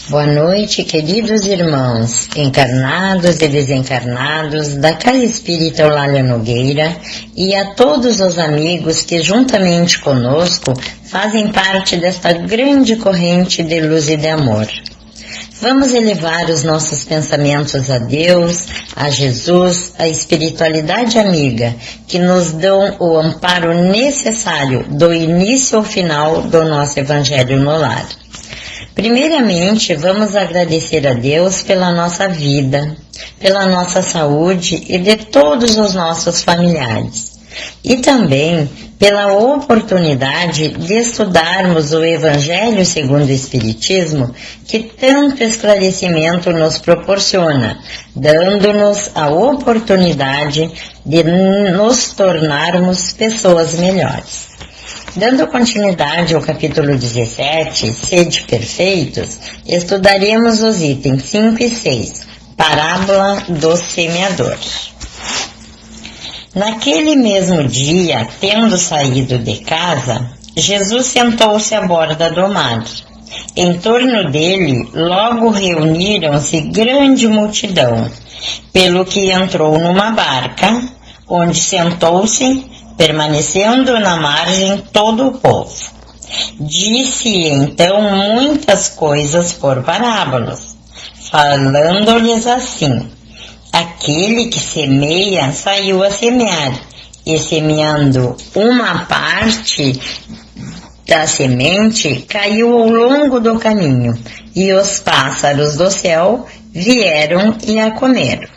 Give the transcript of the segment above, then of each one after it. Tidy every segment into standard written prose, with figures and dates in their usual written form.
Boa noite, queridos irmãos, encarnados e desencarnados da Casa Espírita Eulália Nogueira e a todos os amigos que juntamente conosco fazem parte desta grande corrente de luz e de amor. Vamos elevar os nossos pensamentos a Deus, a Jesus, a espiritualidade amiga, que nos dão o amparo necessário do início ao final do nosso Evangelho no Lar. Primeiramente, vamos agradecer a Deus pela nossa vida, pela nossa saúde e de todos os nossos familiares. E também pela oportunidade de estudarmos o Evangelho segundo o Espiritismo, que tanto esclarecimento nos proporciona, dando-nos a oportunidade de nos tornarmos pessoas melhores. Dando continuidade ao capítulo 17, Sede Perfeitos, estudaremos os itens 5 e 6, Parábola do Semeador. Naquele mesmo dia, tendo saído de casa, Jesus sentou-se à borda do mar. Em torno dele, logo reuniram-se grande multidão, pelo que entrou numa barca, onde sentou-se, permanecendo na margem todo o povo. Disse então muitas coisas por parábolas, falando-lhes assim: aquele que semeia saiu a semear, e semeando uma parte da semente caiu ao longo do caminho, e os pássaros do céu vieram e a comeram.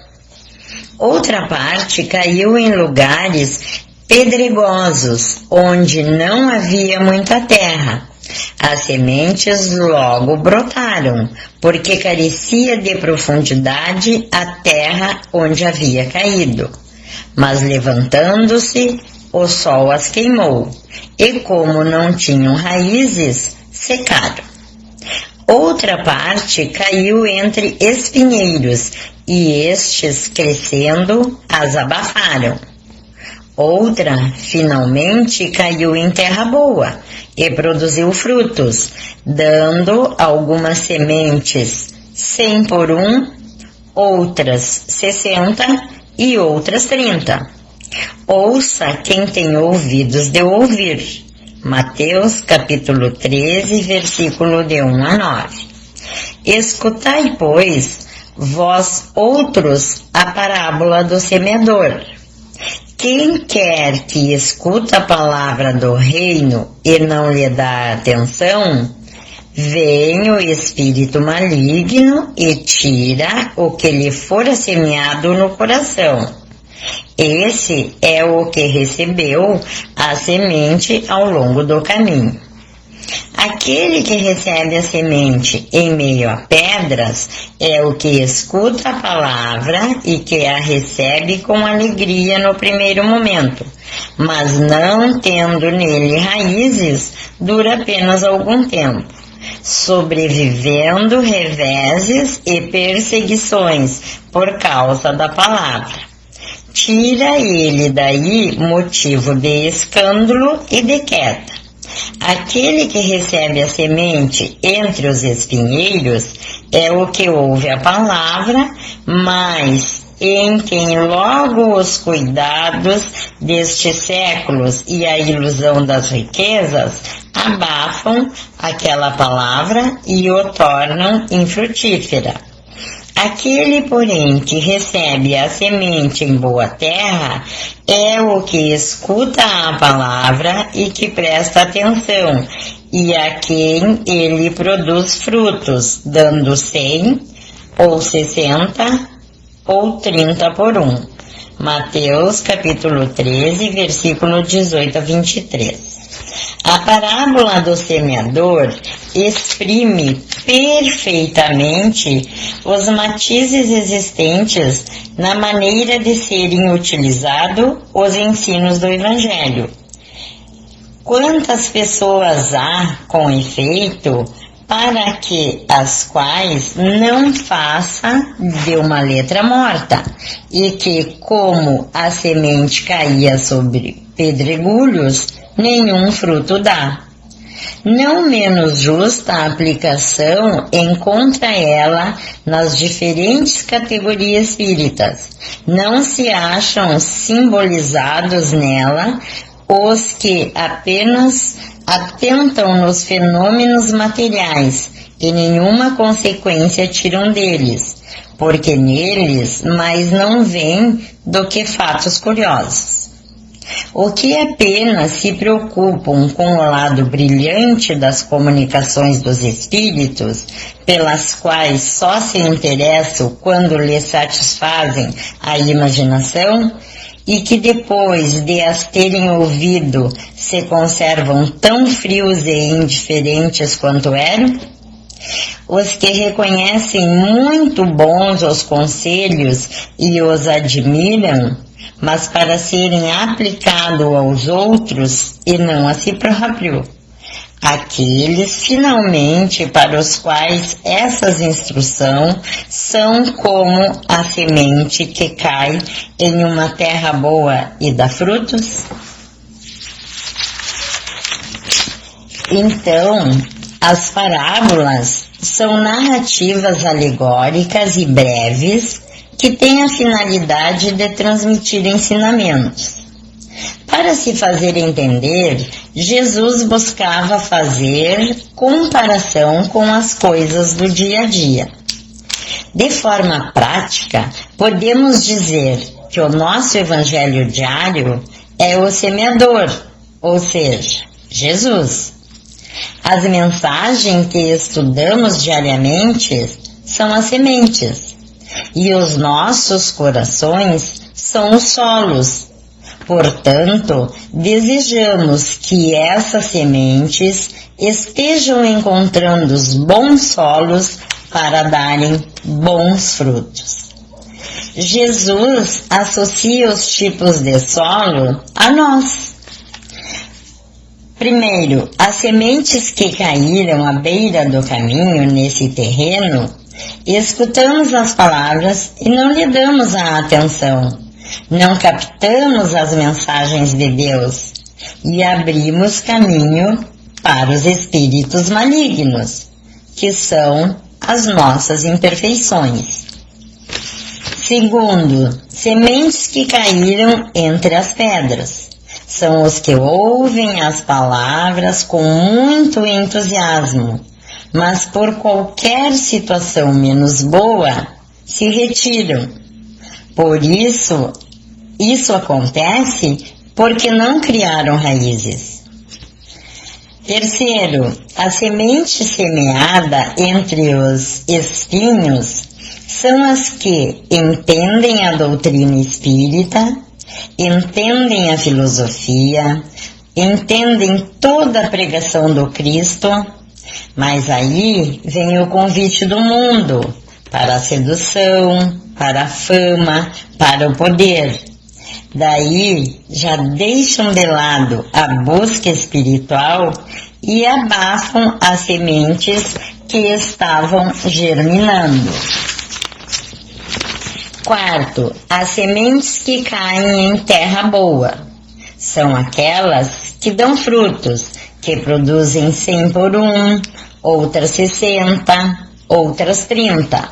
Outra parte caiu em lugares pedregosos, onde não havia muita terra. As sementes logo brotaram, porque carecia de profundidade a terra onde havia caído. Mas levantando-se, o sol as queimou, e como não tinham raízes, secaram. Outra parte caiu entre espinheiros, e estes, crescendo, as abafaram. Outra, finalmente, caiu em terra boa e produziu frutos, dando algumas sementes 100 por 1, outras 60 e outras 30. Ouça quem tem ouvidos de ouvir. Mateus capítulo 13, versículo de 1 a 9. Escutai, pois, vós outros, a parábola do semeador. Quem quer que escuta a palavra do reino e não lhe dá atenção, vem o espírito maligno e tira o que lhe fora semeado no coração. Esse é o que recebeu a semente ao longo do caminho. Aquele que recebe a semente em meio a pedras é o que escuta a palavra e que a recebe com alegria no primeiro momento, mas não tendo nele raízes, dura apenas algum tempo, sobrevivendo reveses e perseguições por causa da palavra. Tira ele daí motivo de escândalo e de queda. Aquele que recebe a semente entre os espinheiros é o que ouve a palavra, mas em quem logo os cuidados destes séculos e a ilusão das riquezas abafam aquela palavra e o tornam infrutífera. Aquele, porém, que recebe a semente em boa terra é o que escuta a palavra e que presta atenção, e a quem ele produz frutos, dando 100, ou 60, ou 30 por 1. Mateus capítulo 13, versículo 18 a 23. A parábola do semeador exprime perfeitamente os matizes existentes na maneira de serem utilizados os ensinos do Evangelho. Quantas pessoas há, com efeito, para que as quais não faça de uma letra morta, e que, como a semente caía sobre pedregulhos, nenhum fruto dá. Não menos justa a aplicação encontra ela nas diferentes categorias espíritas. Não se acham simbolizados nela os que apenas atentam nos fenômenos materiais e nenhuma consequência tiram deles, porque neles mais não vêm do que fatos curiosos. O que apenas se preocupam com o lado brilhante das comunicações dos espíritos, pelas quais só se interessam quando lhes satisfazem a imaginação, e que depois de as terem ouvido se conservam tão frios e indiferentes quanto eram? Os que reconhecem muito bons os conselhos e os admiram, mas para serem aplicados aos outros e não a si próprio. Aqueles, finalmente, para os quais essas instruções são como a semente que cai em uma terra boa e dá frutos. Então, as parábolas são narrativas alegóricas e breves que têm a finalidade de transmitir ensinamentos. Para se fazer entender, Jesus buscava fazer comparação com as coisas do dia a dia. De forma prática, podemos dizer que o nosso evangelho diário é o semeador, ou seja, Jesus. As mensagens que estudamos diariamente são as sementes, e os nossos corações são os solos. Portanto, desejamos que essas sementes estejam encontrando os bons solos para darem bons frutos. Jesus associa os tipos de solo a nós. Primeiro, as sementes que caíram à beira do caminho nesse terreno, escutamos as palavras e não lhe damos a atenção. Não captamos as mensagens de Deus e abrimos caminho para os espíritos malignos, que são as nossas imperfeições. Segundo, sementes que caíram entre as pedras. São os que ouvem as palavras com muito entusiasmo, mas por qualquer situação menos boa, se retiram. Por isso acontece porque não criaram raízes. Terceiro, a semente semeada entre os espinhos são as que entendem a doutrina espírita, entendem a filosofia, entendem toda a pregação do Cristo, mas aí vem o convite do mundo para a sedução, para a fama, para o poder. Daí já deixam de lado a busca espiritual e abafam as sementes que estavam germinando. Quarto, as sementes que caem em terra boa. São aquelas que dão frutos, que produzem 100 por 1, outras 60, outras 30.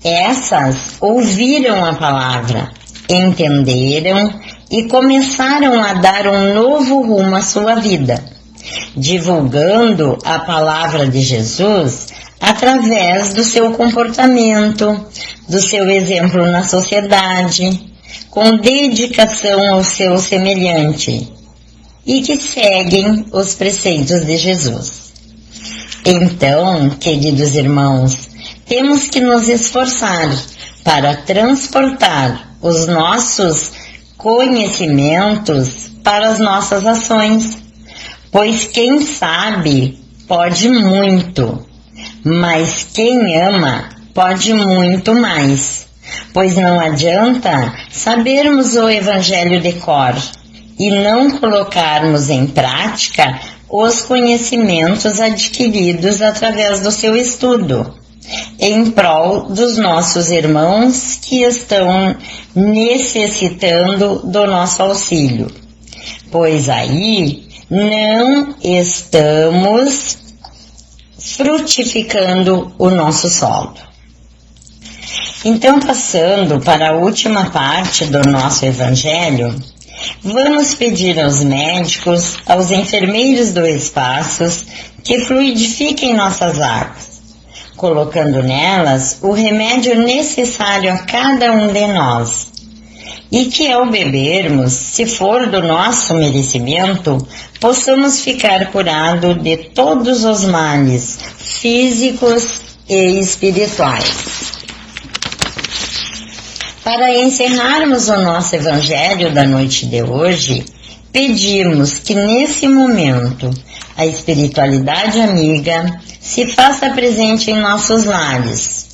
Essas ouviram a palavra, entenderam e começaram a dar um novo rumo à sua vida, divulgando a palavra de Jesus através do seu comportamento, do seu exemplo na sociedade, com dedicação ao seu semelhante, e que seguem os preceitos de Jesus. Então, queridos irmãos, temos que nos esforçar para transportar os nossos conhecimentos para as nossas ações, pois quem sabe pode muito, mas quem ama pode muito mais, pois não adianta sabermos o Evangelho de cor e não colocarmos em prática os conhecimentos adquiridos através do seu estudo, em prol dos nossos irmãos que estão necessitando do nosso auxílio, pois aí não estamos frutificando o nosso solo. Então, passando para a última parte do nosso evangelho, vamos pedir aos médicos, aos enfermeiros do espaço, que fluidifiquem nossas águas, colocando nelas o remédio necessário a cada um de nós, e que ao bebermos, se for do nosso merecimento, possamos ficar curados de todos os males físicos e espirituais. Para encerrarmos o nosso evangelho da noite de hoje, pedimos que nesse momento a espiritualidade amiga se faça presente em nossos lares,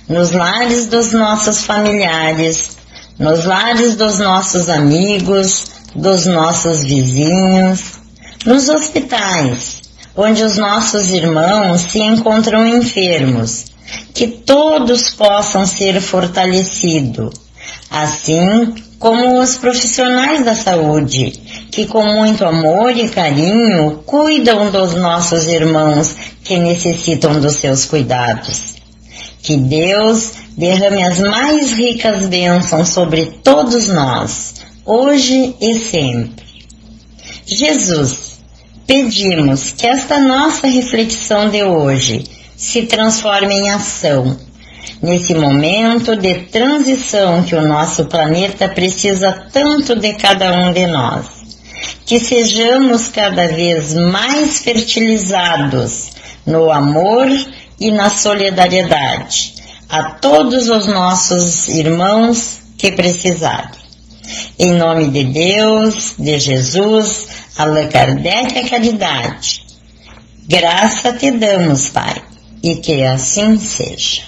nos lares dos nossos familiares, nos lares dos nossos amigos, dos nossos vizinhos, nos hospitais, onde os nossos irmãos se encontram enfermos, que todos possam ser fortalecidos, assim como os profissionais da saúde, que com muito amor e carinho cuidam dos nossos irmãos que necessitam dos seus cuidados. Que Deus derrame as mais ricas bênçãos sobre todos nós, hoje e sempre. Jesus, pedimos que esta nossa reflexão de hoje se transforme em ação, nesse momento de transição que o nosso planeta precisa tanto de cada um de nós. Que sejamos cada vez mais fertilizados no amor e na solidariedade a todos os nossos irmãos que precisarem. Em nome de Deus, de Jesus, Allan Kardec, a caridade. Graça te damos, Pai, e que assim seja.